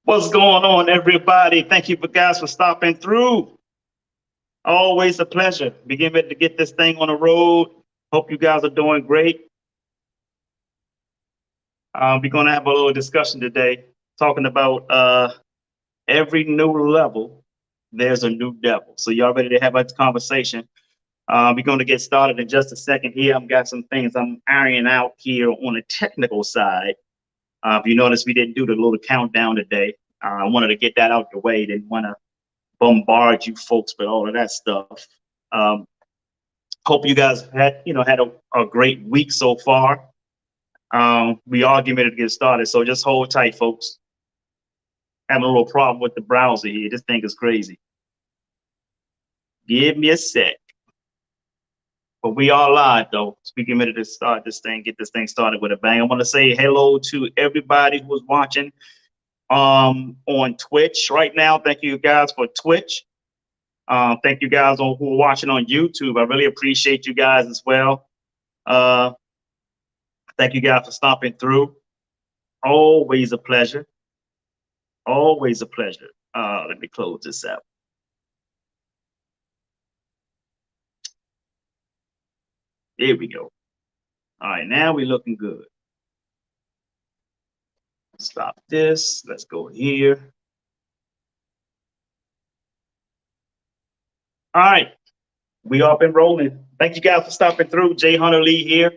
What's going on, everybody? Thank you for guys for stopping through. Always a pleasure. Beginning to get this thing on the road. Hope you guys are doing great. We're going to have a little discussion today, talking about every new level, there's a new devil. So y'all ready to have a conversation? We're going to get started in just a second here. I've got some things I'm ironing out here on the technical side. If you notice, we didn't do the little countdown today. I wanted to get that out the way. Didn't want to bombard you folks with all of that stuff. Um, Hope you guys had a great week so far. We are getting ready to get started, so just hold tight, folks. Having a little problem with the browser here. This thing is crazy. Give me a sec. But we are live though. So we getting ready to start this thing, get this thing started with a bang. I want to say hello to everybody who's watching on Twitch right now. Thank you guys for Twitch. Thank you guys who are watching on YouTube. I really appreciate you guys as well. Thank you guys for stopping through. Always a pleasure. Always a pleasure. Let me close this out. There we go. All right, now we're looking good. Stop this. Let's go here. All right, we up and rolling. Thank you guys for stopping through. Jay Hunter Lee here.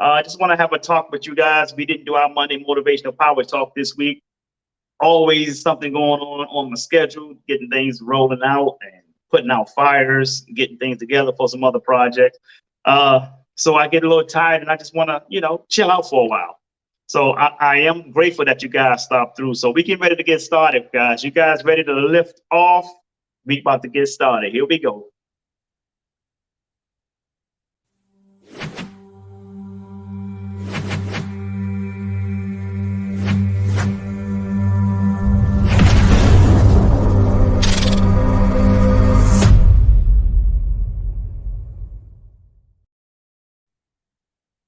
I just want to have a talk with you guys. We didn't do our Monday motivational power talk this week. Always something going on my schedule, getting things rolling out and putting out fires, getting things together for some other projects. So I get a little tired and I just want to, chill out for a while. So I am grateful that you guys stopped through. So we get ready to get started, guys. You guys ready to lift off? We about to get started. Here we go.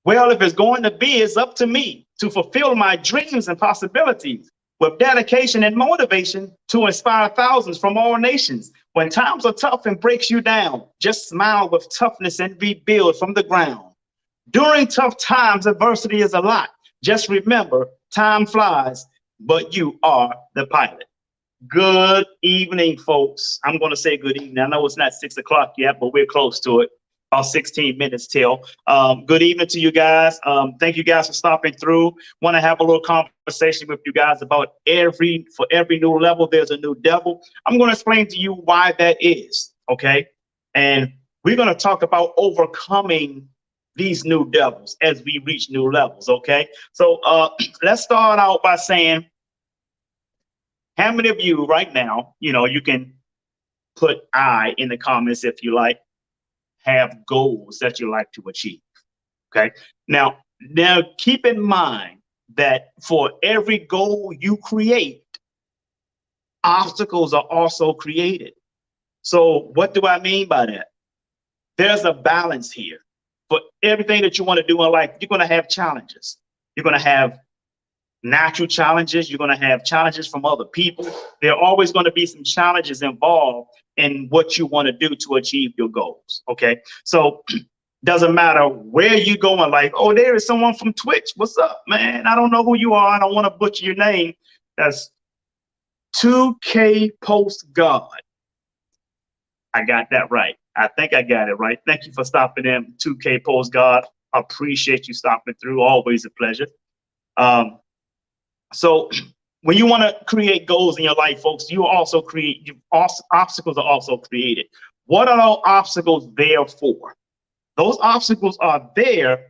Well, if it's going to be, it's up to me to fulfill my dreams and possibilities with dedication and motivation to inspire thousands from all nations. When times are tough and breaks you down, just smile with toughness and rebuild from the ground. During tough times, adversity is a lot. Just remember, time flies, but you are the pilot. Good evening, folks. I'm going to say good evening. I know it's not 6 o'clock yet, but we're close to it. About 16 minutes till. Good evening to you guys. Thank you guys for stopping through. Want to have a little conversation with you guys about for every new level, there's a new devil. I'm going to explain to you why that is, okay? And we're going to talk about overcoming these new devils as we reach new levels, okay? So let's start out by saying, how many of you right now, you can put I in the comments if you like, have goals that you like to achieve. Okay. Now keep in mind that for every goal you create, obstacles are also created. So what do I mean by that? There's a balance here. For everything that you want to do in life, you're going to have challenges. You're going to have natural challenges. You're going to have challenges from other people. There are always going to be some challenges involved in what you want to do to achieve your goals. Okay. So doesn't matter where you going, like, oh, there is someone from Twitch. What's up, man? I don't know who you are. I don't want to butcher your name. That's 2K Post God. I got that right. I think I got it right. Thank you for stopping in, 2K Post God. Appreciate you stopping through. Always a pleasure. So when you want to create goals in your life, folks, obstacles are also created. What are those obstacles there for? Those obstacles are there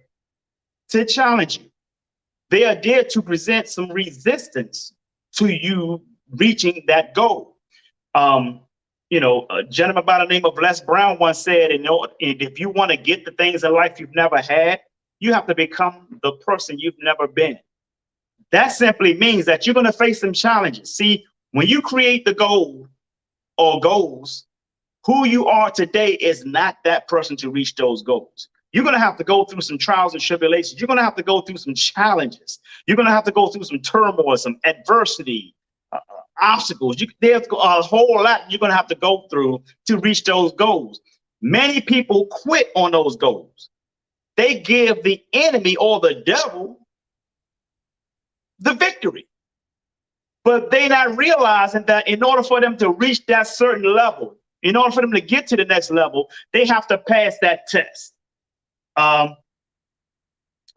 to challenge you. They are there to present some resistance to you reaching that goal. A gentleman by the name of Les Brown once said, if you want to get the things in life you've never had, you have to become the person you've never been. That simply means that you're going to face some challenges. See, when you create the goal or goals, who you are today is not that person to reach those goals. You're going to have to go through some trials and tribulations. You're going to have to go through some challenges. You're going to have to go through some turmoil, some adversity, obstacles. There's a whole lot you're going to have to go through to reach those goals. Many people quit on those goals. They give the enemy or the devil the victory, but they're not realizing that in order for them to reach that certain level, in order for them to get to the next level, they have to pass that test. I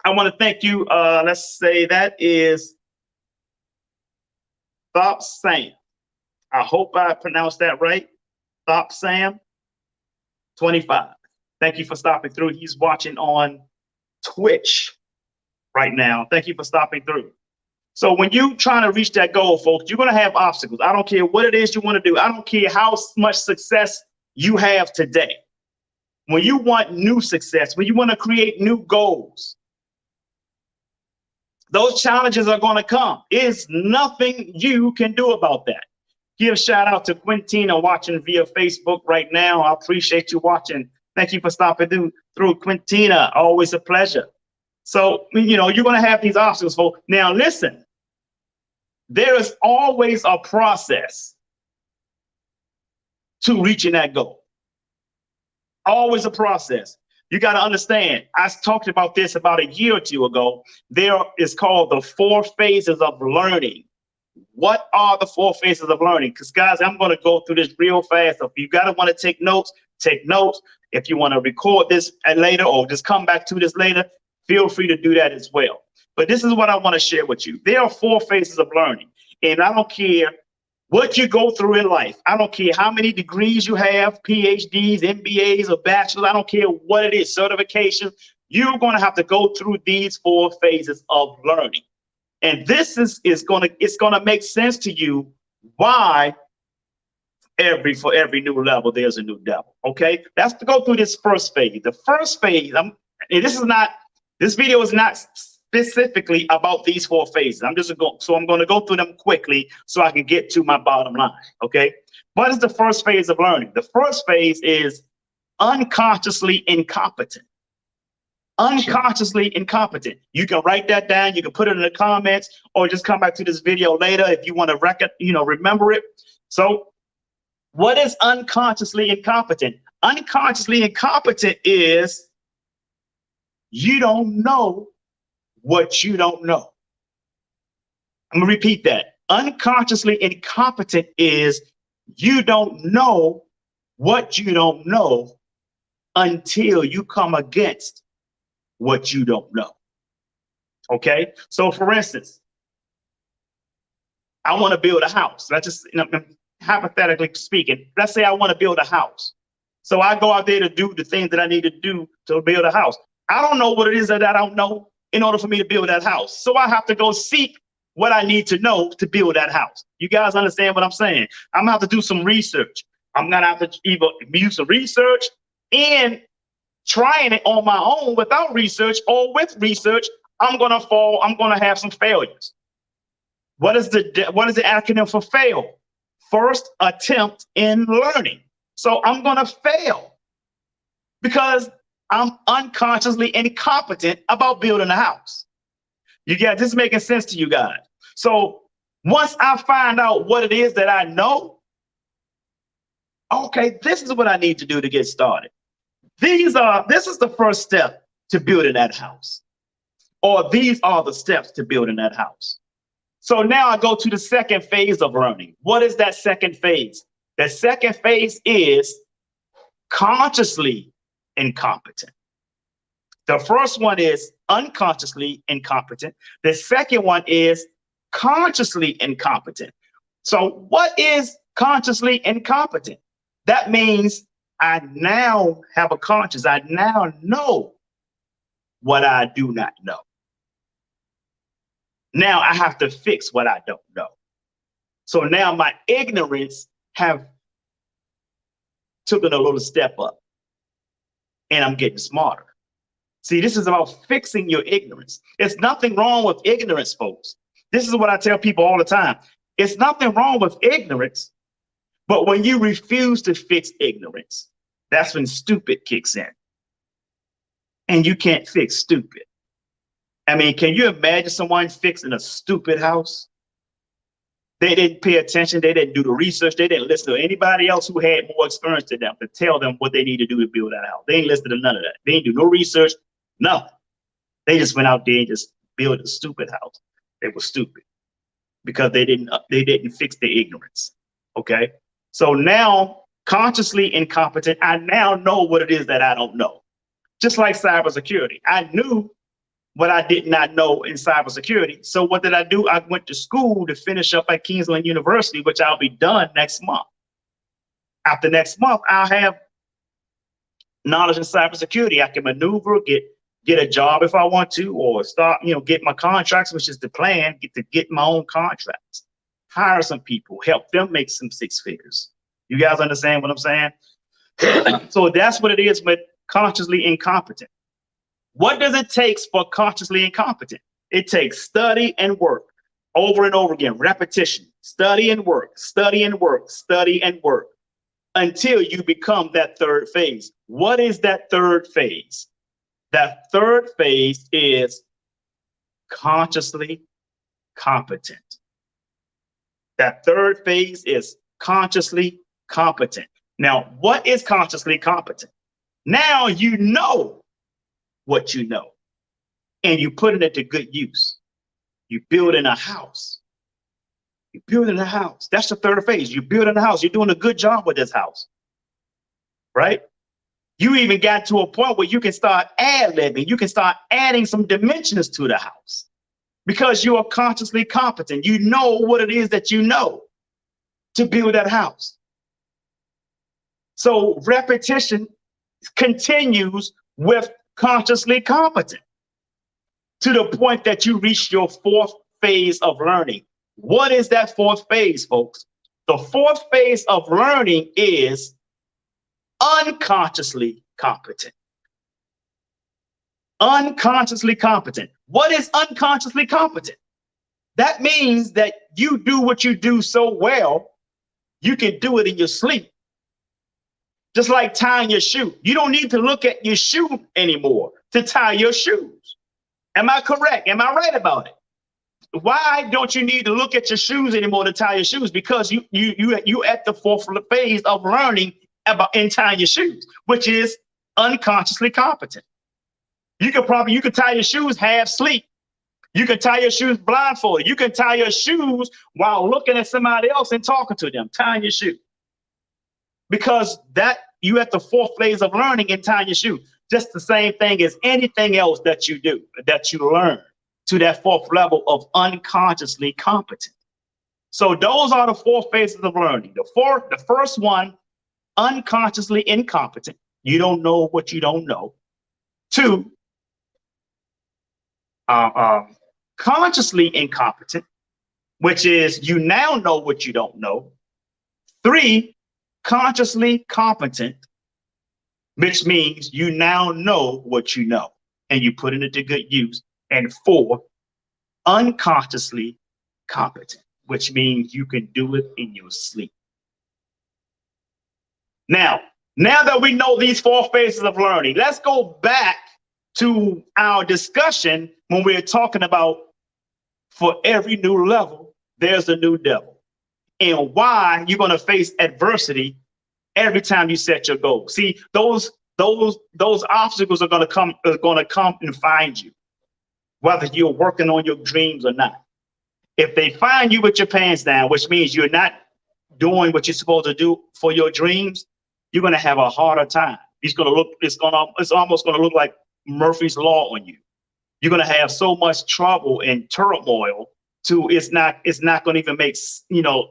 want to thank you. Let's say that is Thop Sam. I hope I pronounced that right. Thop Sam 25. Thank you for stopping through. He's watching on Twitch right now. Thank you for stopping through. So when you're trying to reach that goal, folks, you're going to have obstacles. I don't care what it is you want to do. I don't care how much success you have today. When you want new success, when you want to create new goals, those challenges are going to come. There's nothing you can do about that. Give a shout out to Quintina watching via Facebook right now. I appreciate you watching. Thank you for stopping through Quintina. Always a pleasure. So, you're going to have these obstacles, folks. Now, listen. There is always a process to reaching that goal. Always a process. You got to understand, I talked about this about a year or two ago. There is called the 4 phases of learning. What are the 4 phases of learning? Because, guys, I'm going to go through this real fast. If you got to want to take notes, take notes. If you want to record this later or just come back to this later, feel free to do that as well. But this is what I want to share with you. There are 4 phases of learning, and I don't care what you go through in life. I don't care how many degrees you have, PhDs, MBAs, or bachelors. I don't care what it is, certification. You're going to have to go through these 4 phases of learning. And this is going to make sense to you why for every new level, there's a new devil. Okay, let's go through this first phase. The first phase, and this video is not specifically about these 4 phases. I'm going to go through them quickly so I can get to my bottom line. Okay, what is the first phase of learning? The first phase is unconsciously incompetent. Unconsciously incompetent. You can write that down. You can put it in the comments, or just come back to this video later if you want to remember it. So, what is unconsciously incompetent? Unconsciously incompetent is you don't know what you don't know. I'm going to repeat that. Unconsciously incompetent is you don't know what you don't know until you come against what you don't know. Okay? So for instance, I want to build a house. Let's just, hypothetically speaking, let's say I want to build a house. So I go out there to do the things that I need to do to build a house. I don't know what it is that I don't know in order for me to build that house. So I have to go seek what I need to know to build that house. You guys understand what I'm saying? I'm gonna have to do some research. I'm gonna have to either use some research and trying it on my own without research, or with research, I'm gonna have some failures. What is the acronym for fail? First attempt in learning. So I'm gonna fail because I'm unconsciously incompetent about building a house. You get this making sense to you guys? So once I find out what it is that I know, okay, this is what I need to do to get started. This is the first step to building that house, or these are the steps to building that house. So now I go to the second phase of learning. What is that second phase? The second phase is consciously incompetent. The first one is unconsciously incompetent. The second one is consciously incompetent. So what is consciously incompetent? That means I now have a conscience. I now know what I do not know. Now I have to fix what I don't know. So now my ignorance have taken a little step up, and I'm getting smarter. See, this is about fixing your ignorance. There's nothing wrong with ignorance, folks. This is what I tell people all the time. It's nothing wrong with ignorance, but when you refuse to fix ignorance, that's when stupid kicks in. And you can't fix stupid. I mean, can you imagine someone fixing a stupid house? They didn't pay attention. They didn't do the research. They didn't listen to anybody else who had more experience than them to tell them what they need to do to build that house. They ain't listened to none of that. They didn't do no research, nothing. They just went out there and just built a stupid house. They were stupid because they didn't fix their ignorance. Okay. So now, consciously incompetent, I now know what it is that I don't know. Just like cybersecurity. I knew what I did not know in cybersecurity. So what did I do? I went to school to finish up at Kingsland University, which I'll be done next month. After next month, I'll have knowledge in cybersecurity. I can maneuver, get a job if I want to, or start, get my contracts, which is the plan, get my own contracts, hire some people, help them make some 6 figures. You guys understand what I'm saying? So that's what it is with consciously incompetent. What does it take for consciously incompetent? It takes study and work over and over again, repetition, study and work, study and work, study and work, until you become that third phase. What is that third phase? That third phase is consciously competent. That third phase is consciously competent. Now, what is consciously competent? Now you know what you know, and you put it to good use. You building a house. You're building a house. That's the third phase. You're building a house. You're doing a good job with this house, right? You even got to a point where you can start ad-libbing. You can start adding some dimensions to the house because you are consciously competent. You know what it is that you know to build that house. So repetition continues with consciously competent to the point that you reach your fourth phase of learning. What is that fourth phase, folks? The fourth phase of learning is unconsciously competent. Unconsciously competent. What is unconsciously competent? That means that you do what you do so well, you can do it in your sleep. Just like tying your shoe. You don't need to look at your shoe anymore to tie your shoes. Am I correct? Am I right about it? Why don't you need to look at your shoes anymore to tie your shoes? Because you at the fourth phase of learning about in tying your shoes, which is unconsciously competent. You could tie your shoes half asleep. You can tie your shoes blindfolded. You can tie your shoes while looking at somebody else and talking to them, tying your shoe. Because that you at the fourth phase of learning in tying your shoe. Just the same thing as anything else that you do, that you learn to that fourth level of unconsciously competent. So those are the four phases of learning. The first one, unconsciously incompetent. You don't know what you don't know. Two, consciously incompetent, which is you now know what you don't know. Three, consciously competent, which means you now know what you know and you put it to good use. And four, unconsciously competent, which means you can do it in your sleep. Now that we know these four phases of learning, let's go back to our discussion when we're talking about for every new level, there's a new devil, and why you're going to face adversity every time you set your goal. See, those obstacles are going to come and find you, whether you're working on your dreams or not. If they find you with your pants down, which means you're not doing what you're supposed to do for your dreams, you're going to have a harder time. It's almost going to look like Murphy's Law on you. You're going to have so much trouble and turmoil it's not going to even make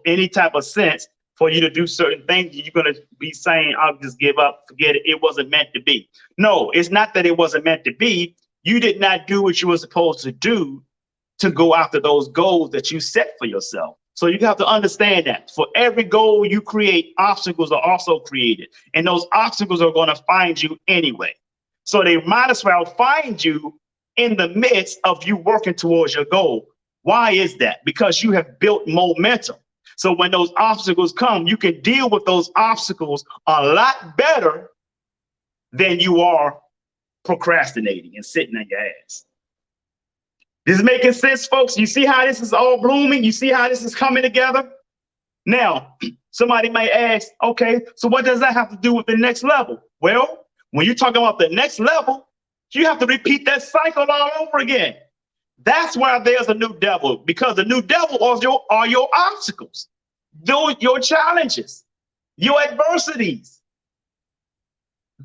any type of sense for you to do certain things. You're going to be saying, I'll just give up, forget it. It wasn't meant to be. No, it's not that it wasn't meant to be. You did not do what you were supposed to do to go after those goals that you set for yourself. So you have to understand that for every goal you create, obstacles are also created, and those obstacles are going to find you anyway. So they might as well find you in the midst of you working towards your goal. Why is that? Because you have built momentum. So when those obstacles come, you can deal with those obstacles a lot better than you are procrastinating and sitting on your ass. This is making sense, folks? You see how this is all blooming? You see how this is coming together? Now, somebody may ask, okay, so what does that have to do with the next level? Well, when you're talking about the next level, you have to repeat that cycle all over again. That's why there's a new devil, because the new devil are your obstacles, your challenges, your adversities.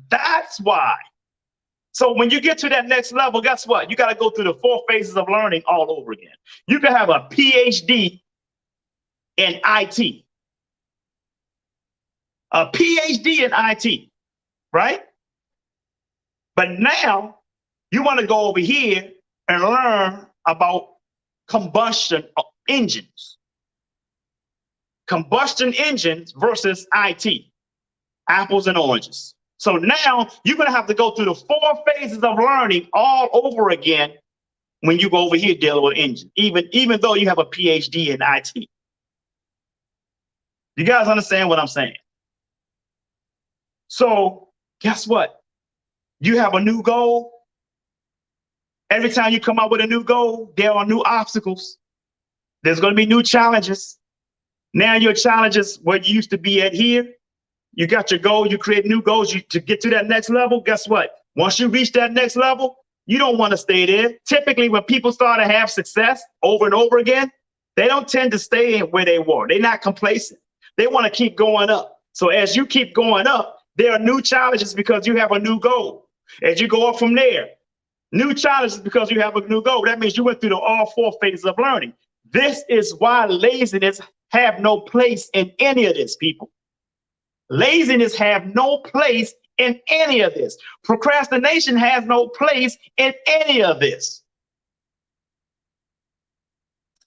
That's why. So when you get to that next level, guess what? You got to go through the four phases of learning all over again. You can have a PhD in IT. A PhD in IT, right? But now you want to go over here and learn about combustion engines. Combustion engines versus IT. Apples and oranges. So now you're going to have to go through the four phases of learning all over again when you go over here dealing with engine, even though you have a PhD in IT. You guys understand what I'm saying? So guess what? You have a new goal. Every time you come up with a new goal, there are new obstacles. There's going to be new challenges. Now your challenges where you used to be at here, you got your goal, you create new goals to get to that next level. Guess what? Once you reach that next level, you don't want to stay there. Typically, when people start to have success over and over again, they don't tend to stay where they were. They're not complacent. They want to keep going up. So as you keep going up, There are new challenges because you have a new goal. As you go up from there, new challenges because you have a new goal. That means you went through all four phases of learning. This is why laziness have no place in any of this, people. Laziness have no place in any of this. Procrastination has no place in any of this.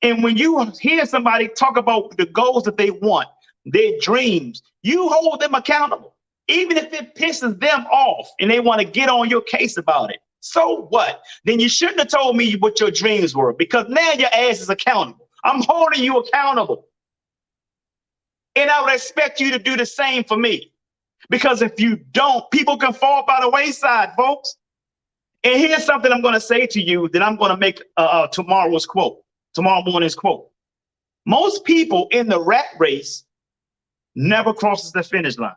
And when you hear somebody talk about the goals that they want, their dreams, you hold them accountable. Even if it pisses them off and they want to get on your case about it. So what? Then you shouldn't have told me what your dreams were, because now your ass is accountable. I'm holding you accountable. And I would expect you to do the same for me. Because if you don't, people can fall by the wayside, folks. And here's something I'm going to say to you that I'm going to make tomorrow morning's quote. Most people in the rat race never crosses the finish line.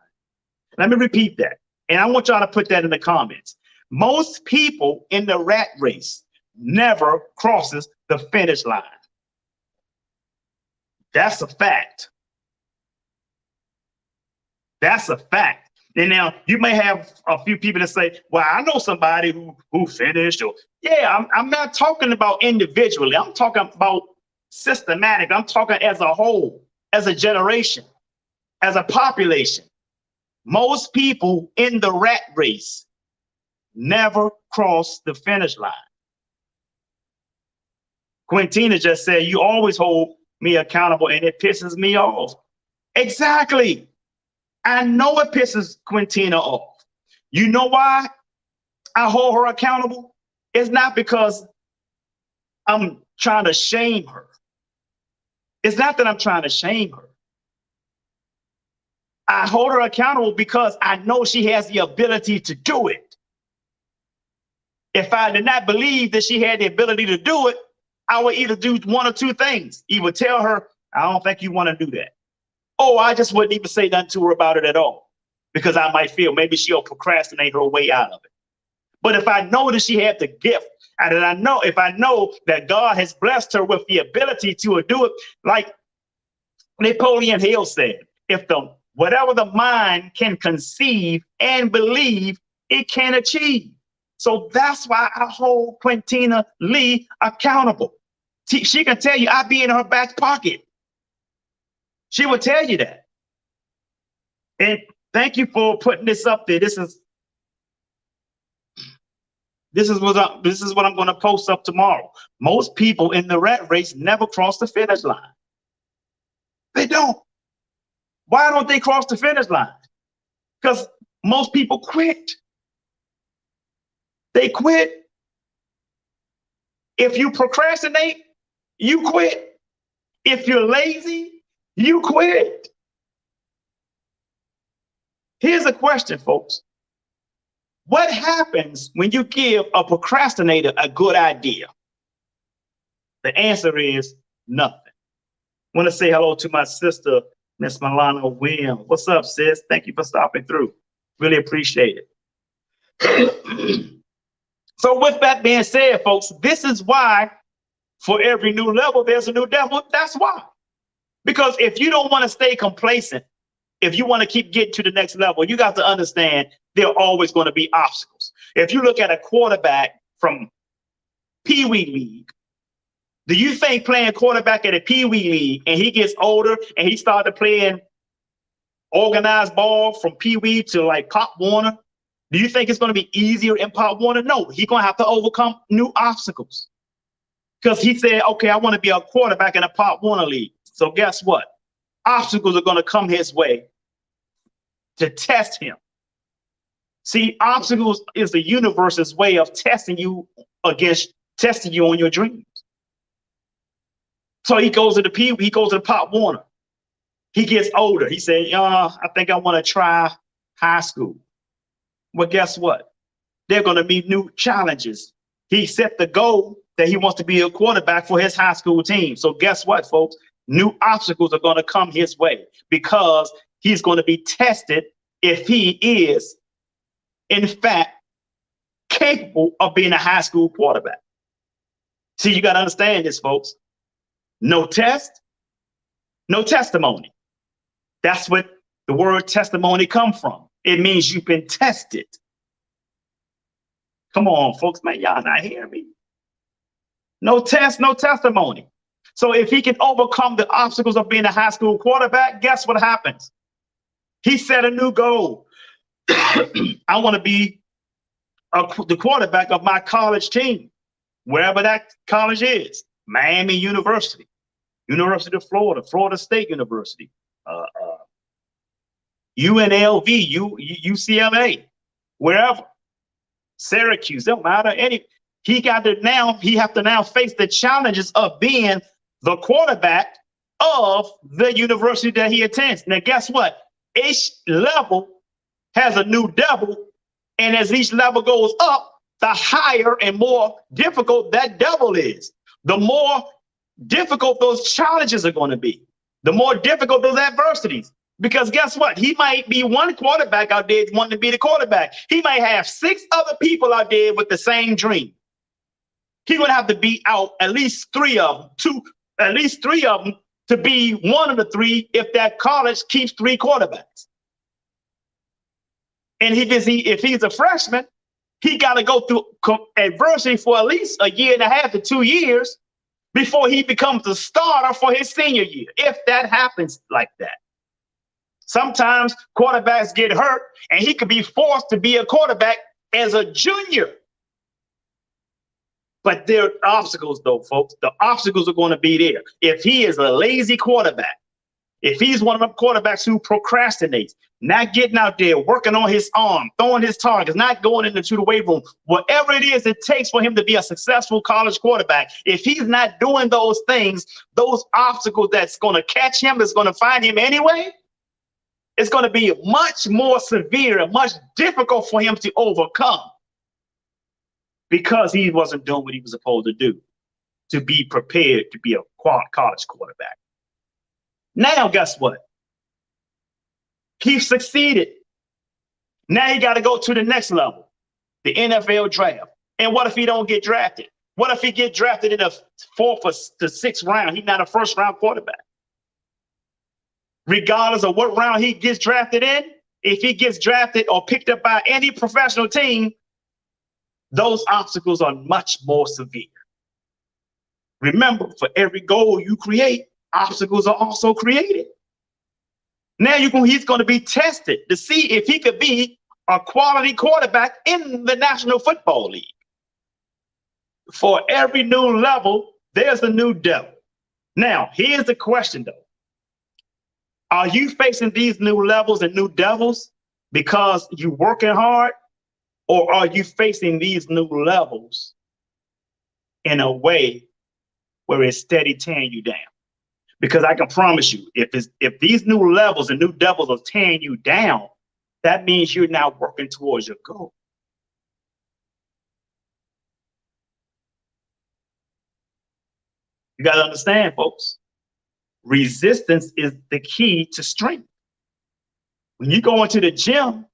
Let me repeat that. And I want y'all to put that in the comments. Most people in the rat race never crosses the finish line. That's a fact. That's a fact. And now you may have a few people that say, well, I know somebody who finished. Or yeah, I'm not talking about individually. I'm talking about systematic. I'm talking as a whole, as a generation, as a population. Most people in the rat race never cross the finish line. Quintina just said, you always hold me accountable and it pisses me off. Exactly. I know it pisses Quintina off. You know why I hold her accountable? It's not because I'm trying to shame her. It's not that I'm trying to shame her. I hold her accountable because I know she has the ability to do it. If I did not believe that she had the ability to do it, I would either do one or two things. Either tell her, I don't think you want to do that. Or I just wouldn't even say nothing to her about it at all, because I might feel maybe she'll procrastinate her way out of it. But if I know that she had the gift, and if I know that God has blessed her with the ability to do it, like Napoleon Hill said, whatever the mind can conceive and believe, it can achieve. So that's why I hold Quintina Lee accountable. She can tell you I be in her back pocket. She will tell you that. And thank you for putting this up there. This is what I'm going to post up tomorrow. Most people in the rat race never cross the finish line. They don't. Why don't they cross the finish line? Because most people quit. They quit. If you procrastinate, you quit. If you're lazy, you quit. Here's a question, folks. What happens when you give a procrastinator a good idea? The answer is nothing. I want to say hello to my sister, Miss Milana Williams. What's up, sis? Thank you for stopping through. Really appreciate it. So with that being said, folks, this is why for every new level, there's a new devil. That's why. Because if you don't want to stay complacent, if you want to keep getting to the next level, you got to understand there are always going to be obstacles. If you look at a quarterback from Pee Wee League, do you think playing quarterback at a Pee Wee League and he gets older and he started playing organized ball from Pee Wee to like Pop Warner, do you think it's going to be easier in Pop Warner? No, he's going to have to overcome new obstacles. Because he said, okay, I want to be a quarterback in a Pop Warner league. So guess what? Obstacles are going to come his way to test him. See, obstacles is the universe's way of testing you on your dreams. So he goes to the Pop Warner. He gets older. He said, I think I want to try high school. Well, guess what? They're going to be new challenges. He set the goal that he wants to be a quarterback for his high school team. So guess what, folks? New obstacles are going to come his way because he's going to be tested if he is, in fact, capable of being a high school quarterback. See, you got to understand this, folks. No test, no testimony. That's what the word testimony comes from. It means you've been tested. Come on, folks, man, y'all not hearing me. No test, no testimony. So if he can overcome the obstacles of being a high school quarterback, guess what happens? He set a new goal. I want to be the quarterback of my college team, wherever that college is. Miami University, University of Florida, Florida State University, UNLV, UCLA, wherever. Syracuse, don't matter. He have to now face the challenges of being the quarterback of the university that he attends. Now, guess what? Each level has a new devil, and as each level goes up, the higher and more difficult that devil is. The more difficult those challenges are going to be, the more difficult those adversities. Because guess what? He might be one quarterback out there wanting to be the quarterback. He might have 6 other people out there with the same dream. He would have to beat out at least 3 of them, to be one of the 3 if that college keeps 3 quarterbacks. And if he's a freshman, he got to go through adversity for at least a year and a half to 2 years before he becomes a starter for his senior year, if that happens like that. Sometimes quarterbacks get hurt, and he could be forced to be a quarterback as a junior. But there are obstacles, though, folks. The obstacles are going to be there. If he is a lazy quarterback, if he's one of them quarterbacks who procrastinates, not getting out there, working on his arm, throwing his targets, not going into the weight room, whatever it is it takes for him to be a successful college quarterback, if he's not doing those things, those obstacles that's going to catch him, is going to find him anyway, it's going to be much more severe and much difficult for him to overcome, because he wasn't doing what he was supposed to do, to be prepared to be a college quarterback. Now, guess what? He succeeded. Now he got to go to the next level, the NFL draft. And what if he don't get drafted? What if he get drafted in the 4th or the 6th round? He's not a first-round quarterback. Regardless of what round he gets drafted in, if he gets drafted or picked up by any professional team, those obstacles are much more severe. Remember, for every goal you create, obstacles are also created. Now he's going to be tested to see if he could be a quality quarterback in the National Football League. For every new level, there's a new devil. Now, here's the question, though. Are you facing these new levels and new devils because you're working hard? Or are you facing these new levels in a way where it's steady tearing you down? Because I can promise you, if these new levels and new devils are tearing you down, that means you're now working towards your goal. You got to understand, folks, resistance is the key to strength. When you go into the gym,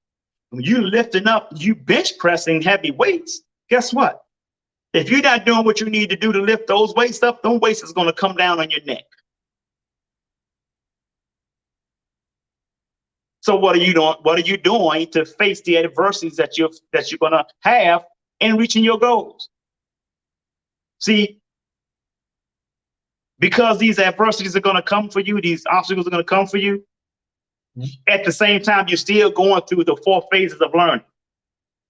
when you lifting up, you bench pressing heavy weights, guess what? If you're not doing what you need to do to lift those weights up, those weights is going to come down on your neck. So what are you doing? What are you doing to face the adversities that you're going to have in reaching your goals? See, because these adversities are going to come for you, these obstacles are going to come for you, at the same time, you're still going through the 4 phases of learning.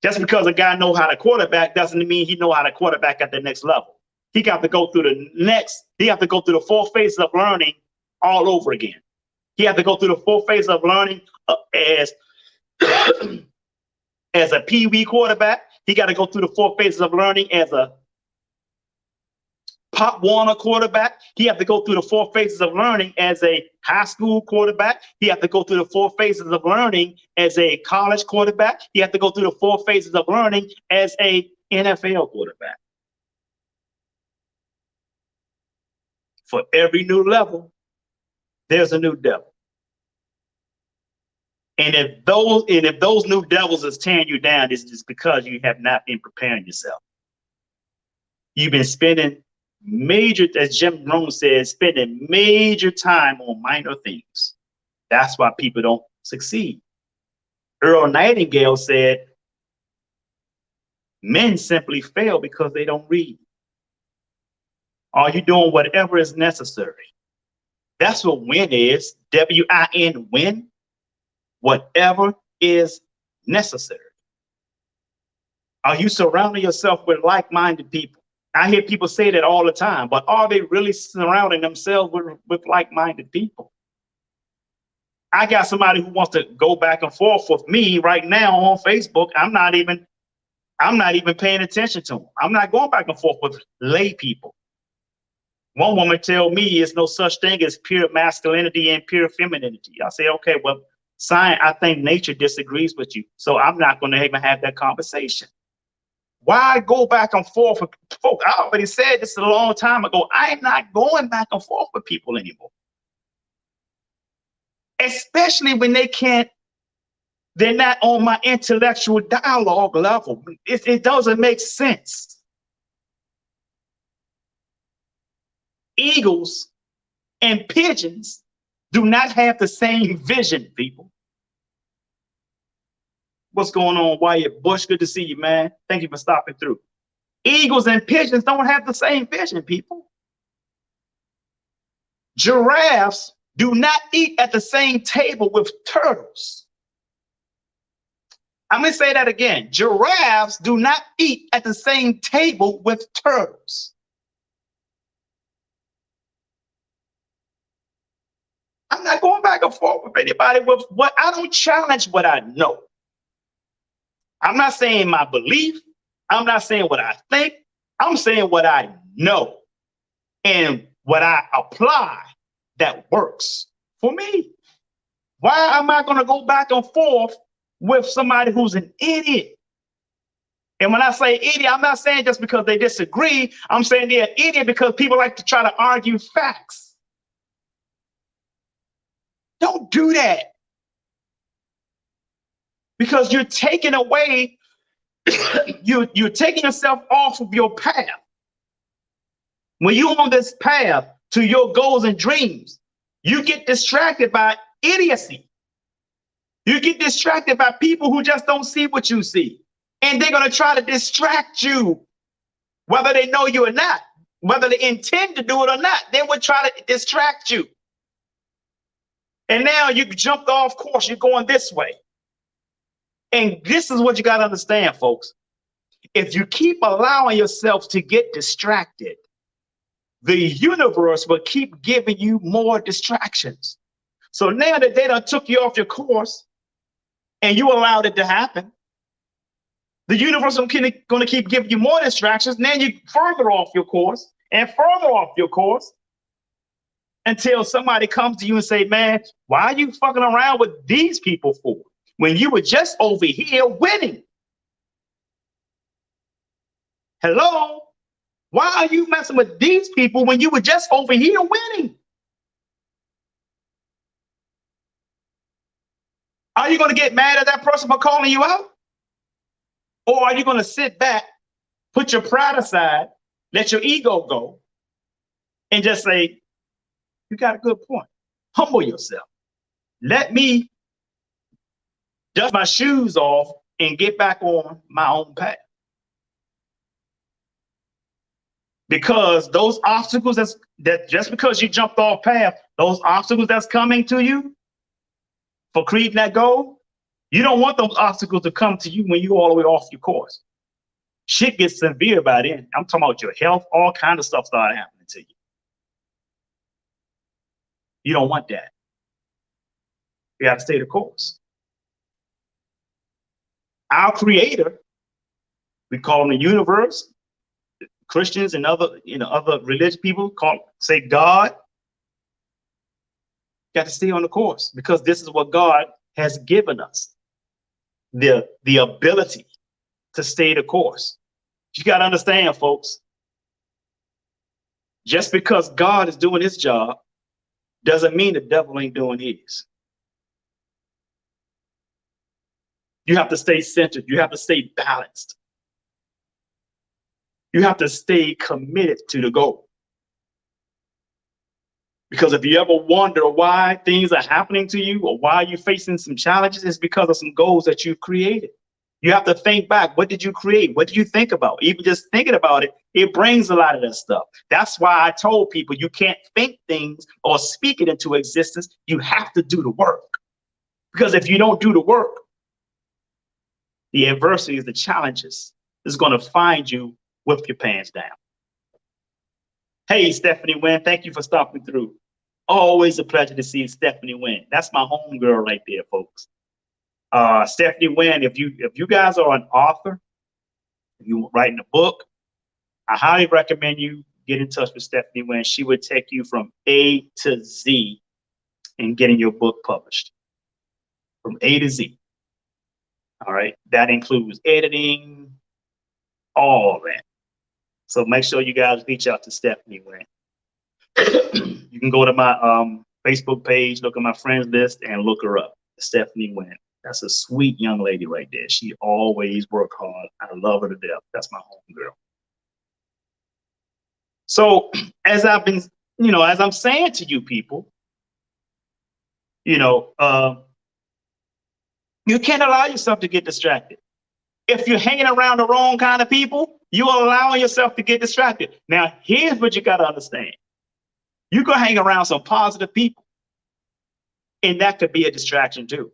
Just because a guy knows how to quarterback doesn't mean he knows how to quarterback at the next level. He got to go through the 4 phases of learning all over again. He had to go through the 4 phases of learning as a Pee-wee quarterback. He got to go through the 4 phases of learning as a Pop Warner quarterback. He had to go through the 4 phases of learning as a high school quarterback. He had to go through the 4 phases of learning as a college quarterback. He had to go through the 4 phases of learning as a NFL quarterback. For every new level, there's a new devil. And if those new devils is tearing you down, it's just because you have not been preparing yourself. You've been spending as Jim Rohn says, spending major time on minor things. That's why people don't succeed. Earl Nightingale said, men simply fail because they don't read. Are you doing whatever is necessary? That's what win is. W-I-N, win. Whatever is necessary. Are you surrounding yourself with like-minded people? I hear people say that all the time, but are they really surrounding themselves with like-minded people? I got somebody who wants to go back and forth with me right now on Facebook. I'm not even paying attention to them. I'm not going back and forth with lay people. One woman tell me it's no such thing as pure masculinity and pure femininity. I say, okay, well, science, I think nature disagrees with you. So I'm not going to even have that conversation. Why go back and forth with folks? I already said this a long time ago. I'm not going back and forth with people anymore. Especially when they're not on my intellectual dialogue level. It doesn't make sense. Eagles and pigeons do not have the same vision, people. What's going on, Wyatt Bush? Good to see you, man. Thank you for stopping through. Eagles and pigeons don't have the same vision, people. Giraffes do not eat at the same table with turtles. I'm going to say that again. Giraffes do not eat at the same table with turtles. I'm not going back and forth with anybody with what I don't challenge what I know. I'm not saying my belief. I'm not saying what I think. I'm saying what I know and what I apply that works for me. Why am I going to go back and forth with somebody who's an idiot? And when I say idiot, I'm not saying just because they disagree. I'm saying they're an idiot because people like to try to argue facts. Don't do that. Because you're taking away, you're taking yourself off of your path. When you're on this path to your goals and dreams, you get distracted by idiocy. You get distracted by people who just don't see what you see. And they're going to try to distract you, whether they know you or not, whether they intend to do it or not. They would try to distract you. And now you jumped off course. You're going this way. And this is what you got to understand, folks. If you keep allowing yourself to get distracted, the universe will keep giving you more distractions. So now that they done took you off your course and you allowed it to happen, the universe is going to keep giving you more distractions. And then you further off your course and further off your course until somebody comes to you and say, man, why are you fucking around with these people for when you were just over here winning? Hello? Why are you messing with these people when you were just over here winning? Are you going to get mad at that person for calling you out? Or are you going to sit back, put your pride aside, let your ego go, and just say, you got a good point. Humble yourself. Let me dust my shoes off and get back on my own path. Because those obstacles that just because you jumped off path, those obstacles that's coming to you for creating that goal, you don't want those obstacles to come to you when you all the way off your course. Shit gets severe by then. I'm talking about your health, all kinds of stuff started happening to you. You don't want that. You have to stay the course. Our creator, we call him the universe. Christians and other religious people say God. Got to stay on the course because this is what God has given us. The ability to stay the course. You got to understand, folks. Just because God is doing his job doesn't mean the devil ain't doing his. You have to stay centered. You have to stay balanced. You have to stay committed to the goal. Because if you ever wonder why things are happening to you or why you're facing some challenges, it's because of some goals that you've created. You have to think back. What did you create? What did you think about? Even just thinking about it, it brings a lot of that stuff. That's why I told people you can't think things or speak it into existence. You have to do the work. Because if you don't do the work, the adversities, the challenges is going to find you with your pants down. Hey, Stephanie Wynn, thank you for stopping through. Always a pleasure to see Stephanie Wynn. That's my homegirl right there, folks. Stephanie Wynn, if you guys are an author, if you're writing a book, I highly recommend you get in touch with Stephanie Wynn. She would take you from A to Z in getting your book published. From A to Z. All right. That includes editing, all that. So make sure you guys reach out to Stephanie Wynn. You can go to my Facebook page, look at my friends list, and look her up. Stephanie Wynn. That's a sweet young lady right there. She always work hard. I love her to death. That's my homegirl. So as I've been, as I'm saying to you people, you can't allow yourself to get distracted. If you're hanging around the wrong kind of people, you're allowing yourself to get distracted. Now, here's what you got to understand. You can hang around some positive people, and that could be a distraction too.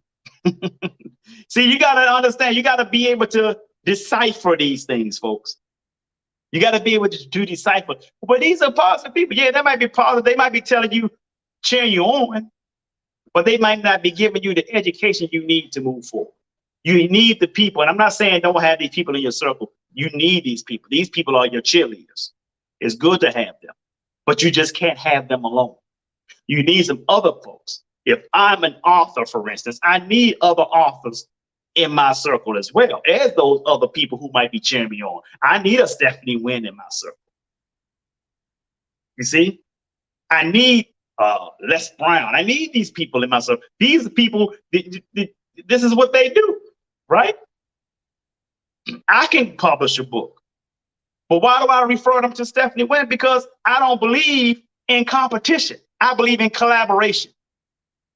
See, you got to understand, you got to be able to decipher these things, folks. You got to be able to decipher. But these are positive people. Yeah, they might be positive. They might be telling you, cheering you on, but they might not be giving you the education you need to move forward. You need the people. And I'm not saying don't have these people in your circle. You need these people. These people are your cheerleaders. It's good to have them, but you just can't have them alone. You need some other folks. If I'm an author, for instance, I need other authors in my circle as well as those other people who might be cheering me on. I need a Stephanie Wynn in my circle. You see, I need Les Brown. I need these people in my circle. These people, this is what they do, right? I can publish a book, but why do I refer them to Stephanie Wynn? Because I don't believe in competition. I believe in collaboration.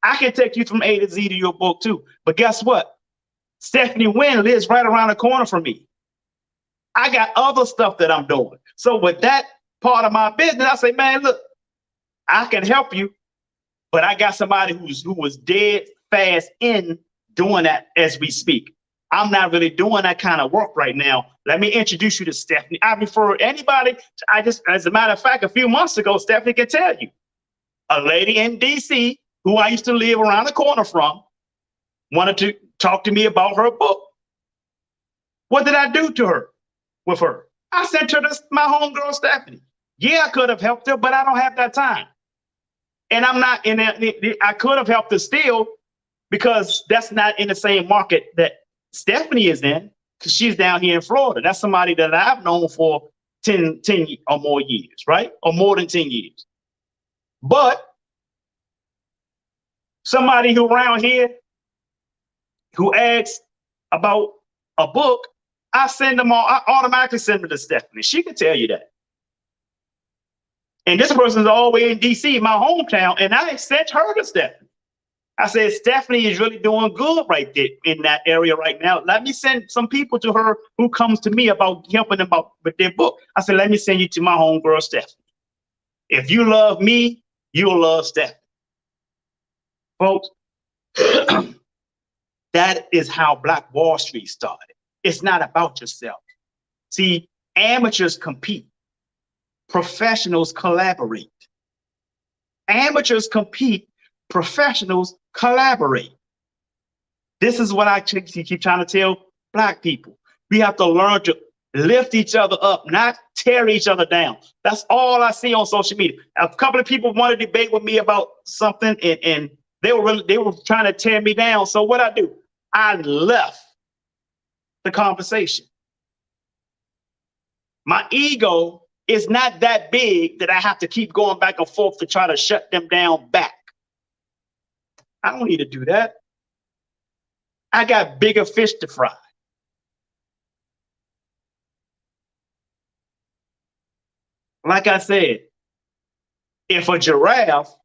I can take you from A to Z to your book too, but guess what? Stephanie Wynn lives right around the corner from me. I got other stuff that I'm doing. So with that part of my business, I say, man, look, I can help you, but I got somebody who was dead fast in doing that as we speak. I'm not really doing that kind of work right now. Let me introduce you to Stephanie. I refer anybody. As a matter of fact, a few months ago, Stephanie can tell you, a lady in DC who I used to live around the corner from wanted to talk to me about her book. What did I do to her with her? I sent her to my homegirl, Stephanie. Yeah, I could have helped her, but I don't have that time. And I'm not in that. I could have helped her still because that's not in the same market that Stephanie is in, because she's down here in Florida. That's somebody that I've known for 10 or more years, right? Or more than 10 years. But somebody who around here who asks about a book, I automatically send them to Stephanie. She can tell you that. And this person's all the way in DC, my hometown, and I sent her to Stephanie. I said, Stephanie is really doing good right there in that area right now. Let me send some people to her who comes to me about helping them out with their book. I said, let me send you to my homegirl, Stephanie. If you love me, you'll love Stephanie. Folks, that is how Black Wall Street started. It's not about yourself. See, amateurs compete. Professionals collaborate. Amateurs compete. Professionals collaborate. This is what I keep trying to tell Black people. We have to learn to lift each other up, not tear each other down. That's all I see on social media. A couple of people want to debate with me about something, and they were trying to tear me down. So what I do? I left the conversation. My ego is not that big that I have to keep going back and forth to try to shut them down back. I don't need to do that. I got bigger fish to fry. Like I said, if a giraffe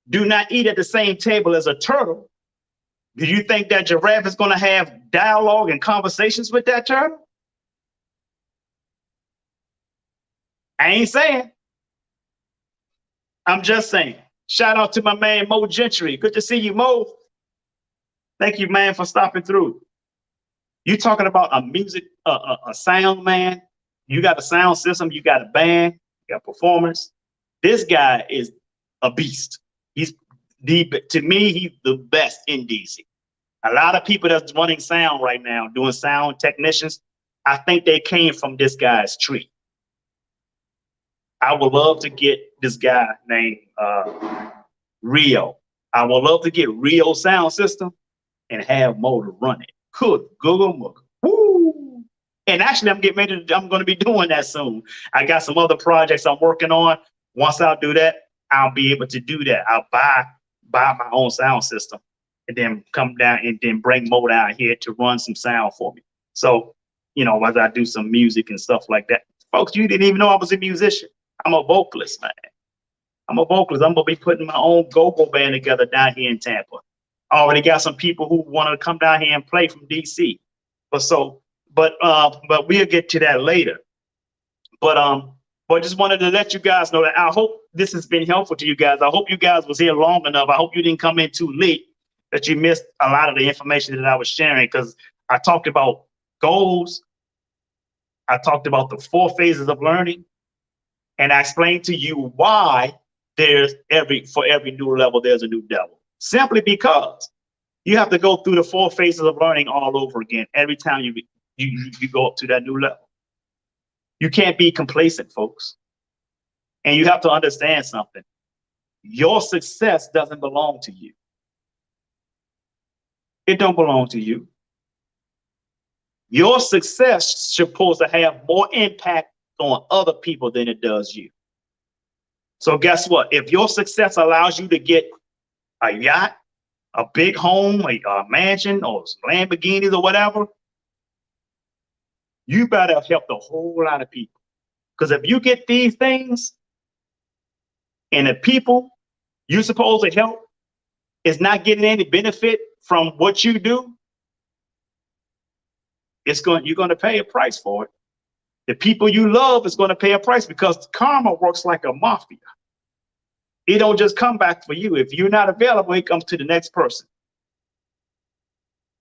do not eat at the same table as a turtle, do you think that giraffe is going to have dialogue and conversations with that turtle? I ain't saying. I'm just saying. Shout out to my man, Mo Gentry. Good to see you, Mo. Thank you, man, for stopping through. You talking about a music, a sound, man. You got a sound system. You got a band. You got performers. This guy is a beast. He's to me, he's the best in DC. A lot of people that's running sound right now, doing sound technicians, I think they came from this guy's tree. I would love to get this guy named Rio. I would love to get Rio sound system and have Mo to run it. Good Google Muggle. Woo! And actually, I'm going to be doing that soon. I got some other projects I'm working on. Once I do that, I'll be able to do that. I'll buy my own sound system and then come down and then bring Mo down here to run some sound for me. So, you know, as I do some music and stuff like that. Folks, you didn't even know I was a musician. I'm a vocalist, man. I'm a vocalist. I'm going to be putting my own go-go band together down here in Tampa. I already got some people who want to come down here and play from DC. But we'll get to that later. But just wanted to let you guys know that I hope this has been helpful to you guys. I hope you guys was here long enough. I hope you didn't come in too late, that you missed a lot of the information that I was sharing, because I talked about goals. I talked about the 4 phases of learning. And I explained to you why for every new level, there's a new devil. Simply because you have to go through the 4 phases of learning all over again every time you go up to that new level. You can't be complacent, folks. And you have to understand something. Your success doesn't belong to you. It don't belong to you. Your success is supposed to have more impact on other people than it does you. So guess what? If your success allows you to get a yacht, a big home, a mansion, or some Lamborghinis or whatever, you better have helped a whole lot of people. Because if you get these things and the people you're supposed to help is not getting any benefit from what you do, you're going to pay a price for it. The people you love is going to pay a price, because karma works like a mafia. It don't just come back for you. If you're not available, it comes to the next person.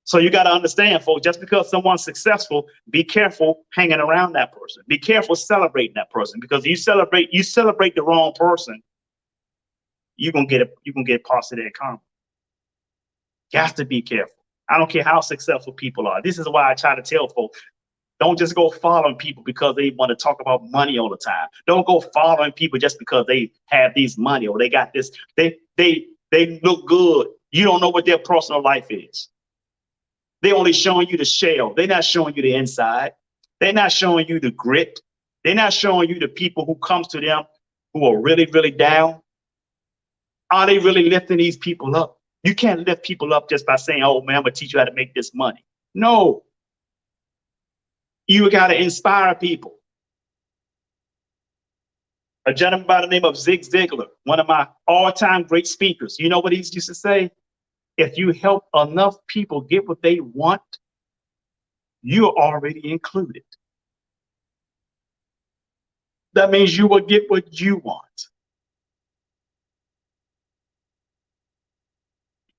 So you got to understand, folks, just because someone's successful, be careful hanging around that person. Be careful celebrating that person, because you celebrate the wrong person, you're gonna get parts of that karma. You have to be careful. I don't care how successful people are. This is why I try to tell folks, don't just go following people because they want to talk about money all the time. Don't go following people just because they have these money or they got this. They look good. You don't know what their personal life is. They're only showing you the shell. They're not showing you the inside. They're not showing you the grit. They're not showing you the people who comes to them who are really, really down. Are they really lifting these people up? You can't lift people up just by saying, oh, man, I'm going to teach you how to make this money. No. You got to inspire people. A gentleman by the name of Zig Ziglar, one of my all-time great speakers, you know what he used to say? If you help enough people get what they want, you're already included. That means you will get what you want.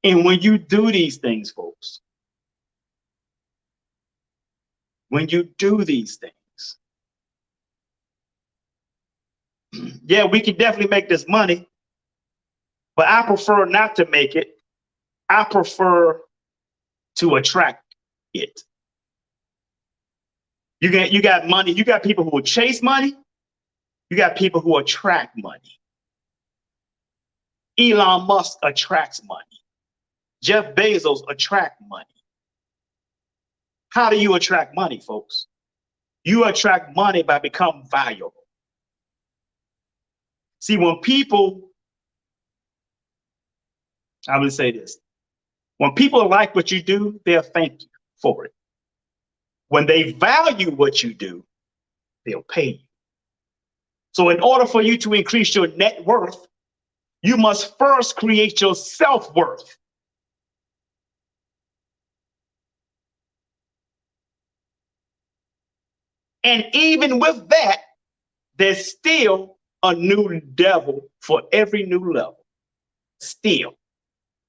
And when you do these things, folks, when you do these things, yeah, we can definitely make this money, but I prefer not to make it. I prefer to attract it. You got money. You got people who will chase money. You got people who attract money. Elon Musk attracts money. Jeff Bezos attract money. How do you attract money, folks? You attract money by becoming valuable. See, when people, I would say this, when people like what you do, they'll thank you for it. When they value what you do, they'll pay you. So in order for you to increase your net worth, You must first create your self-worth. And even with that, there's still a new devil for every new level. Still.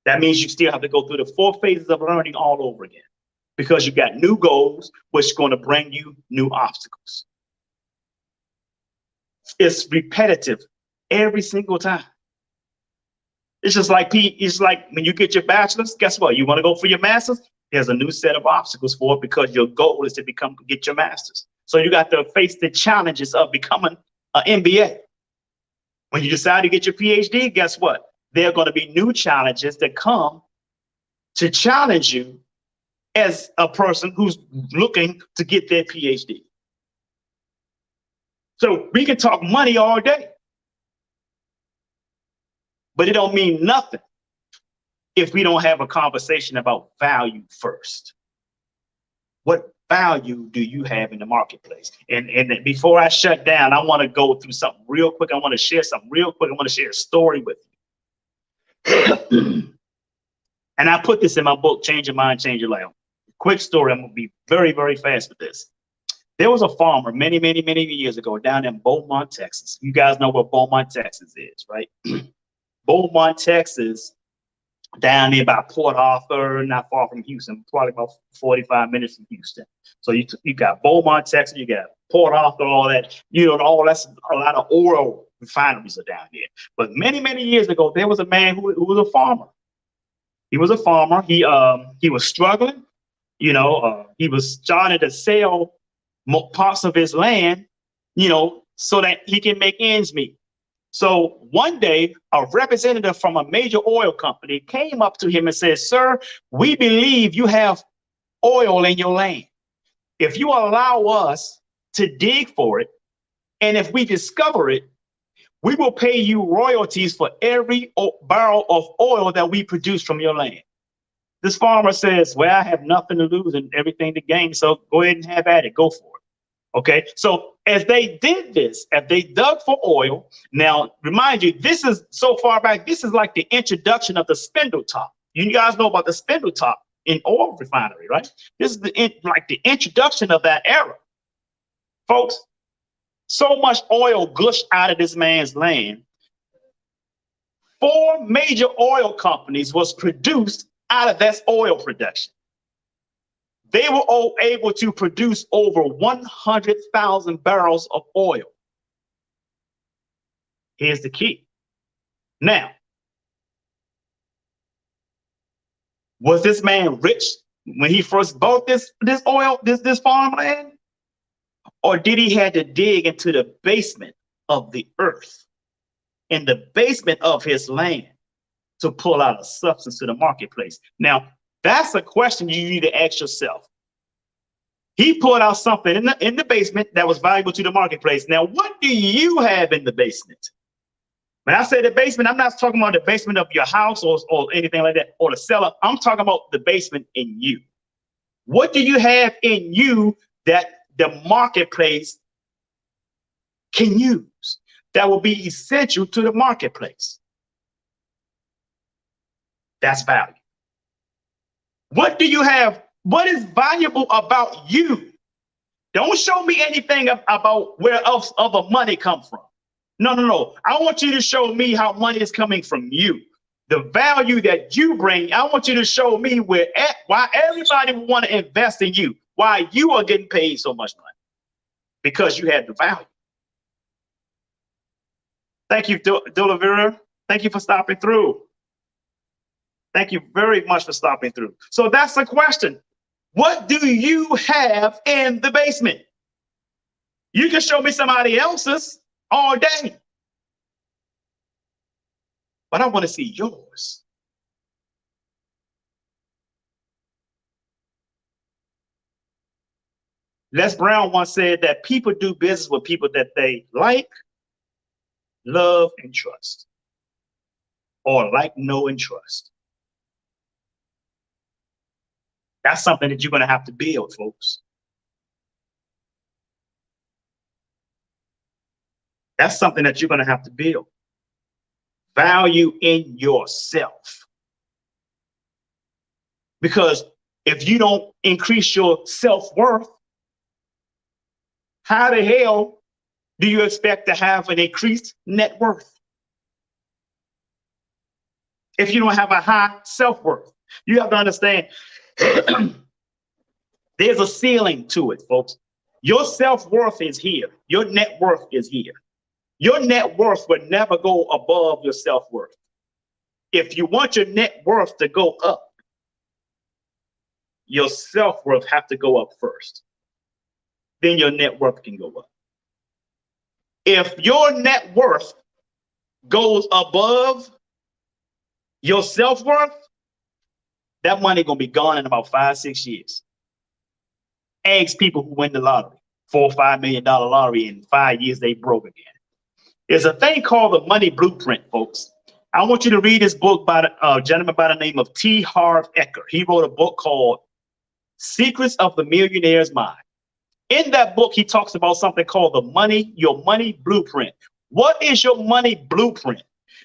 That means you still have to go through the 4 phases of learning all over again, because you got new goals, which is going to bring you new obstacles. It's repetitive every single time. It's just like when you get your bachelor's, guess what? You want to go for your master's? There's a new set of obstacles for it, because your goal is to get your master's. So you got to face the challenges of becoming an MBA. When you decide to get your PhD, guess what? There are going to be new challenges that come to challenge you as a person who's looking to get their PhD. So we can talk money all day, but it don't mean nothing if we don't have a conversation about value first. What value do you have in the marketplace? And before I shut down, I want to go through something real quick. I want to share something real quick. I want to share a story with you. And I put this in my book, Change Your Mind, Change Your Life. Quick story. I'm going to be very, very fast with this. There was a farmer many, many, many years ago down in Beaumont, Texas. You guys know what Beaumont, Texas is, right? Beaumont, Texas, down there by Port Arthur, not far from Houston, probably about 45 minutes from Houston. So you got Beaumont, Texas, you got Port Arthur, all that, all that's a lot of oil refineries are down there. But many, many years ago, there was a man who was a farmer. He was a farmer. He was struggling. He was starting to sell parts of his land, so that he can make ends meet. So one day, a representative from a major oil company came up to him and said, "Sir, we believe you have oil in your land. If you allow us to dig for it, and if we discover it, we will pay you royalties for every barrel of oil that we produce from your land." This farmer says, "Well, I have nothing to lose and everything to gain, so go ahead and have at it. Go for it." Okay, so as they did this, as they dug for oil, now remind you, this is so far back, this is like the introduction of the spindle top. You guys know about the spindle top in oil refinery, right? This is like the introduction of that era. Folks, so much oil gushed out of this man's land. 4 major oil companies was produced out of that oil production. They were all able to produce over 100,000 barrels of oil. Here's the key. Now, was this man rich when he first bought this farmland? Or did he have to dig into the basement of the earth, in the basement of his land, to pull out a substance to the marketplace? Now, that's a question you need to ask yourself. He pulled out something in the basement that was valuable to the marketplace. Now, what do you have in the basement? When I say the basement, I'm not talking about the basement of your house or anything like that, or the cellar. I'm talking about the basement in you. What do you have in you that the marketplace can use, that will be essential to the marketplace? That's value. What do you have? What is valuable about you? Don't show me anything about where else other money come from. No. I want you to show me how money is coming from you. The value that you bring, I want you to show me why everybody would want to invest in you, why you are getting paid so much money, because you have the value. Thank you, Dolavira. Thank you for stopping through. Thank you very much for stopping through. So that's the question. What do you have in the basement? You can show me somebody else's all day, but I want to see yours. Les Brown once said that people do business with people that they like, love, and trust, or like, know, and trust. That's something that you're going to have to build, folks. That's something that you're going to have to build. value in yourself. Because if you don't increase your self-worth, how the hell do you expect to have an increased net worth? If you don't have a high self-worth, you have to understand there's a ceiling to it, folks. Your self-worth is here. Your net worth is here. Your net worth would never go above your self-worth. If you want your net worth to go up, your self-worth have to go up first. Then your net worth can go up. If your net worth goes above your self-worth, that money gonna be gone in about 5-6 years. Ask people who win the lottery, $4 or $5 million lottery, in 5 years they broke again. There's a thing called the money blueprint, folks. I want you to read this book by a gentleman by the name of T. Harv Eker. He wrote a book called Secrets of the Millionaire's Mind. In that book, he talks about something called your money blueprint. What is your money blueprint?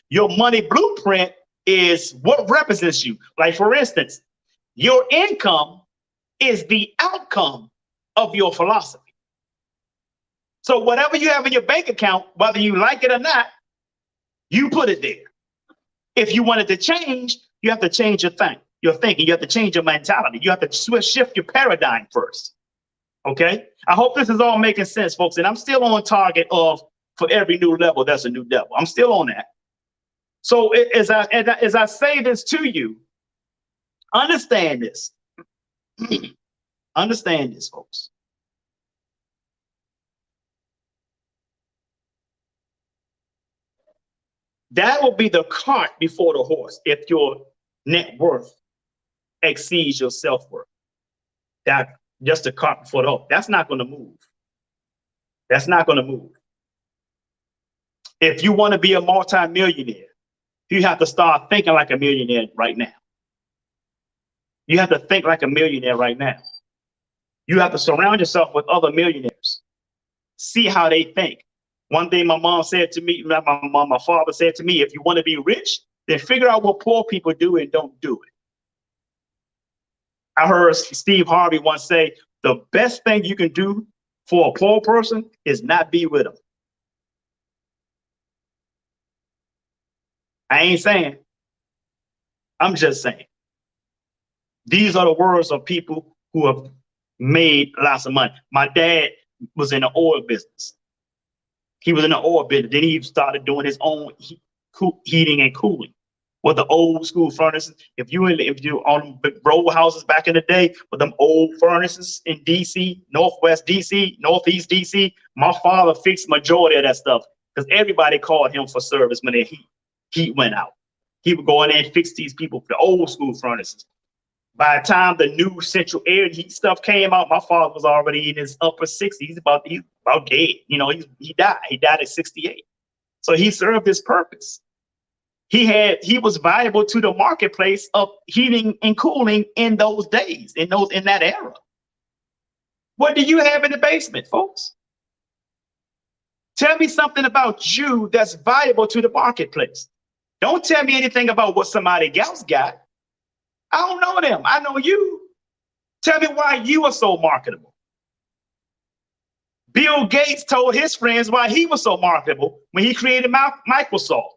Your money blueprint is what represents you. Like, for instance, your income is the outcome of your philosophy. So whatever you have in your bank account, whether you like it or not, you put it there. If you want it to change, you have to change your thinking. You have to change your mentality. You have to shift your paradigm first. Okay? I hope this is all making sense, folks. And I'm still on target of, for every new level, there's a new devil. I'm still on that. So as I say this to you, understand this. Understand this, folks. That will be the cart before the horse if your net worth exceeds your self-worth. That just a cart before the horse. That's not going to move. That's not going to move. If you want to be a multi-millionaire, you have to start thinking like a millionaire right now. You have to think like a millionaire right now. You have to surround yourself with other millionaires. See how they think. One thing my mom said to me, my father said to me, if you want to be rich, then figure out what poor people do and don't do it. I heard Steve Harvey once say, the best thing you can do for a poor person is not be with them. I ain't saying. I'm just saying. These are the words of people who have made lots of money. My dad was in the oil business. He was in the oil business. Then he started doing his own heating and cooling with the old school furnaces. If you on the row houses back in the day with them old furnaces in DC, Northwest DC, Northeast DC, my father fixed majority of that stuff because everybody called him for service when their heat went out. He would go in there and fix these people for the old school furnaces. By the time the new central air heat stuff came out, my father was already in his upper 60s. He's about dead. You know, he died. He died at 68. So he served his purpose. He was valuable to the marketplace of heating and cooling in those days, in that era. What do you have in the basement, folks? Tell me something about you that's valuable to the marketplace. Don't tell me anything about what somebody else got. I don't know them. I know you. Tell me why you are so marketable. Bill Gates told his friends why he was so marketable when he created Microsoft.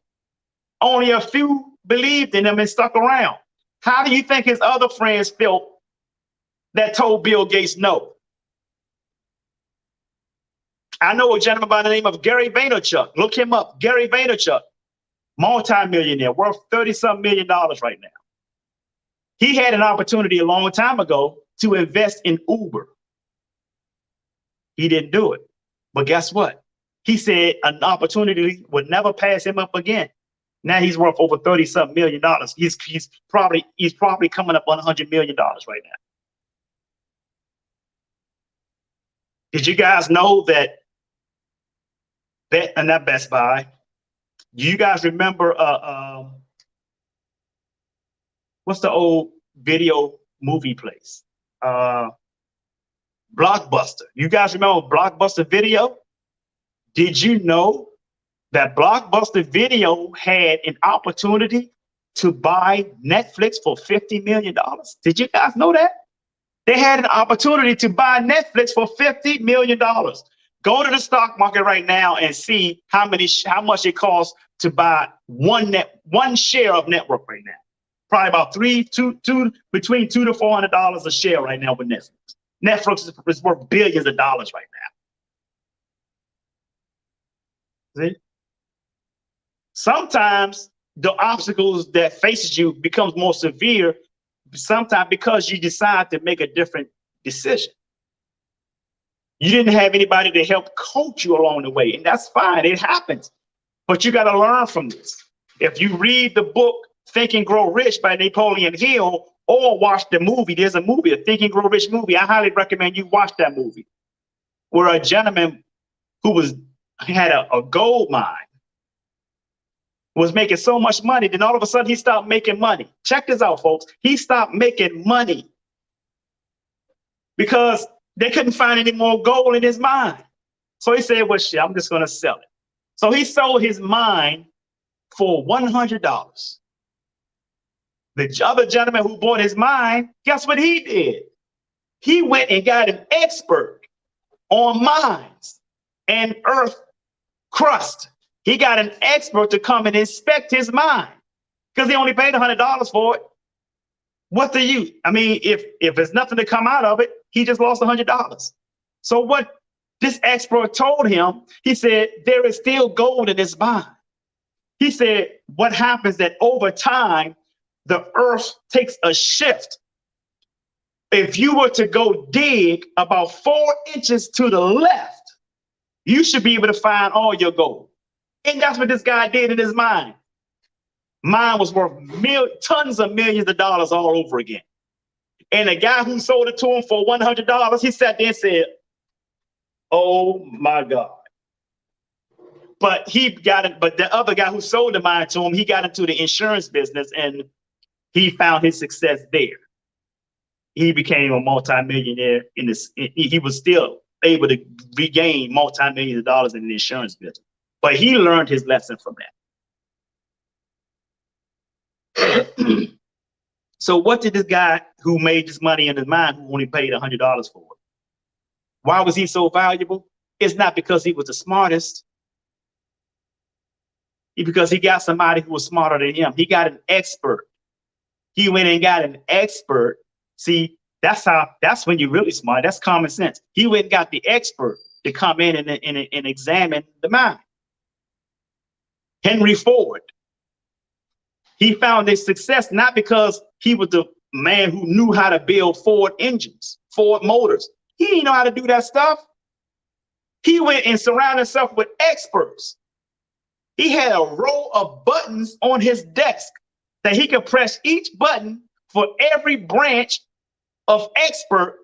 Only a few believed in him and stuck around. How do you think his other friends felt that told Bill Gates no? I know a gentleman by the name of Gary Vaynerchuk. Look him up. Gary Vaynerchuk, multi-millionaire, worth $30-some million right now. He had an opportunity a long time ago to invest in Uber. He didn't do it. But guess what? He said an opportunity would never pass him up again. Now he's worth over $30-some million. He's probably coming up on $100 million right now. Did you guys know that not Best Buy? Do you guys remember what's the old video movie place? Blockbuster. You guys remember Blockbuster Video? Did you know that Blockbuster Video had an opportunity to buy Netflix for $50 million. Did you guys know that? They had an opportunity to buy Netflix for $50 million. Go to the stock market right now and see how much it costs to buy one share of network right now. Probably about between $200 to $400 a share right now with Netflix. Netflix is worth billions of dollars right now. See? Sometimes the obstacles that faces you becomes more severe, sometimes because you decide to make a different decision. You didn't have anybody to help coach you along the way, and that's fine. It happens. But you got to learn from this. If you read the book Think and Grow Rich by Napoleon Hill, or watch the movie, there's a movie, a Think and Grow Rich movie. I highly recommend you watch that movie, where a gentleman who had a gold mine was making so much money, then all of a sudden he stopped making money. Check this out, folks. He stopped making money because they couldn't find any more gold in his mine. So he said, well, shit, I'm just going to sell it. So he sold his mine for $100. The other gentleman who bought his mine, guess what he did? He went and got an expert on mines and earth crust. He got an expert to come and inspect his mine because he only paid $100 for it. What do you? I mean, if there's nothing to come out of it, he just lost $100. So what this expert told him, he said, there is still gold in this mine. He said, what happens that over time, the earth takes a shift. If you were to go dig about 4 inches to the left, you should be able to find all your gold. And that's what this guy did in his mine. Mine was worth tons of millions of dollars all over again. And the guy who sold it to him for $100, he sat there and said, oh my God. But the other guy who sold the mine to him, he got into the insurance business and he found his success there. He became a multimillionaire he was still able to regain multi-millions of dollars in the insurance business. But he learned his lesson from that. So what did this guy who made this money in his mind, who only paid $100 for it? Why was he so valuable? It's not because he was the smartest. Because he got somebody who was smarter than him. He got an expert. He went and got an expert. See, that's when you're really smart. That's common sense. He went and got the expert to come in and examine the mine. Henry Ford. He found his success not because he was the man who knew how to build Ford engines, Ford motors. He didn't know how to do that stuff. He went and surrounded himself with experts. He had a row of buttons on his desk that he could press each button for every branch of expert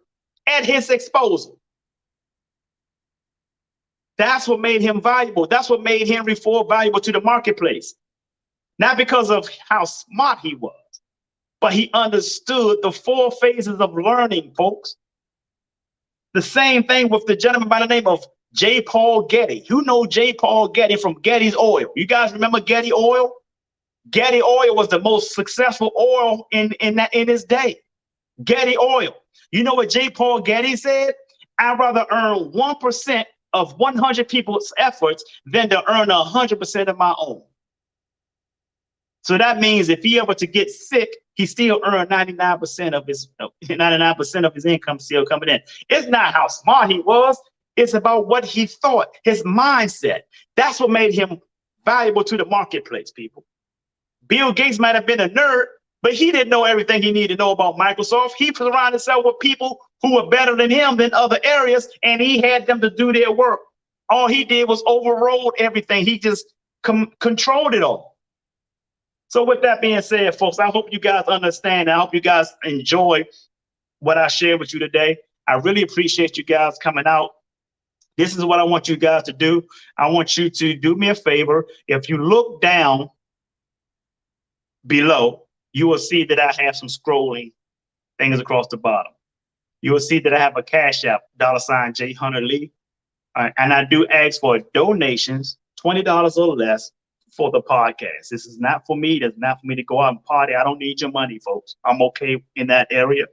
at his disposal. That's what made him valuable. That's what made Henry Ford valuable to the marketplace. Not because of how smart he was, but he understood the 4 phases of learning, folks. The same thing with the gentleman by the name of J. Paul Getty. You know J. Paul Getty from Getty's Oil. You guys remember Getty Oil? Getty Oil was the most successful oil in his day. Getty Oil. You know what J. Paul Getty said? I'd rather earn 1% of 100 people's efforts than to earn 100% of my own. So that means if he ever to get sick, he still earned 99% of his income still coming in. It's not how smart he was. It's about what he thought, his mindset. That's what made him valuable to the marketplace, people. Bill Gates might have been a nerd, but he didn't know everything he needed to know about Microsoft. He surrounded himself with people who were better than him in other areas, and he had them to do their work. All he did was overrode everything. He just controlled it all. So with that being said, folks, I hope you guys understand. I hope you guys enjoy what I shared with you today. I really appreciate you guys coming out. This is what I want you guys to do. I want you to do me a favor. If you look down below, you will see that I have some scrolling things across the bottom. You will see that I have a Cash App, $J Hunter Lee. And I do ask for donations, $20 or less for the podcast. This is not for me. That's not for me to go out and party. I don't need your money, folks. I'm okay in that area.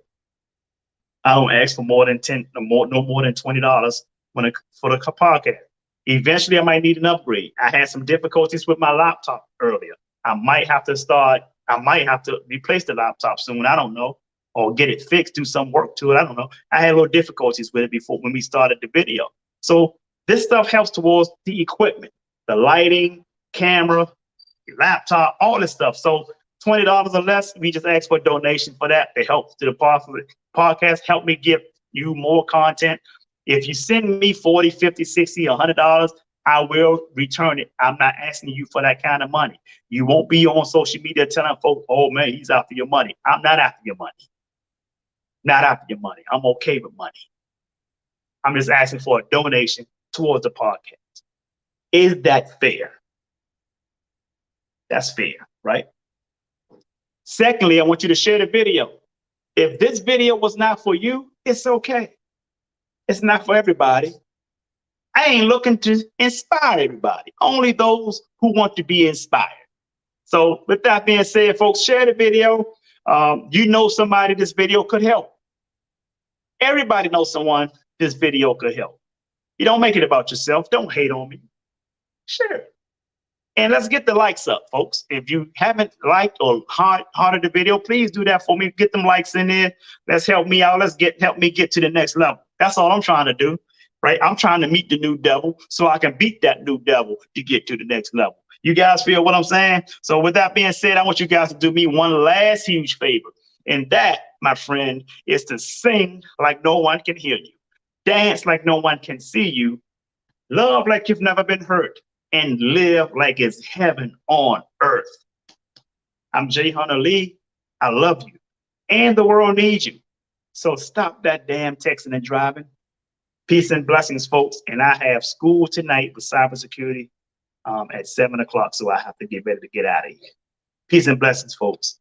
I don't ask for more than no more than $20 for the podcast. Eventually, I might need an upgrade. I had some difficulties with my laptop earlier. I might have to replace the laptop soon. I don't know, or get it fixed, do some work to it. I don't know. I had a little difficulties with it before when we started the video. So this stuff helps towards the equipment, the lighting, camera, laptop, all this stuff. So $20 or less, we just ask for a donation for that to help to the podcast, help me give you more content. If you send me 40, 50, 60, $100, I will return it. I'm not asking you for that kind of money. You won't be on social media telling folks, oh man, he's after your money. I'm not after your money. Not after your money. I'm okay with money. I'm just asking for a donation towards the podcast. Is that fair? That's fair, right? Secondly, I want you to share the video. If this video was not for you, it's okay. It's not for everybody. I ain't looking to inspire everybody, only those who want to be inspired. So with that being said, folks, share the video. You know somebody this video could help. Everybody knows someone this video could help. You don't make it about yourself. Don't hate on me. Share it. And let's get the likes up, folks. If you haven't liked or hearted the video, please do that for me. Get them likes in there. Let's help me out. Help me get to the next level. That's all I'm trying to do, right? I'm trying to meet the new devil so I can beat that new devil to get to the next level. You guys feel what I'm saying? So with that being said, I want you guys to do me one last huge favor. And that, my friend, is to sing like no one can hear you. Dance like no one can see you. Love like you've never been hurt. And live like it's heaven on earth. I'm J. Hunter Lee. I love you. And the world needs you. So stop that damn texting and driving. Peace and blessings, folks. And I have school tonight with cybersecurity at 7 o'clock. So I have to get ready to get out of here. Peace and blessings, folks.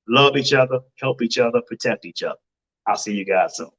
Love each other, help each other, protect each other. I'll see you guys soon.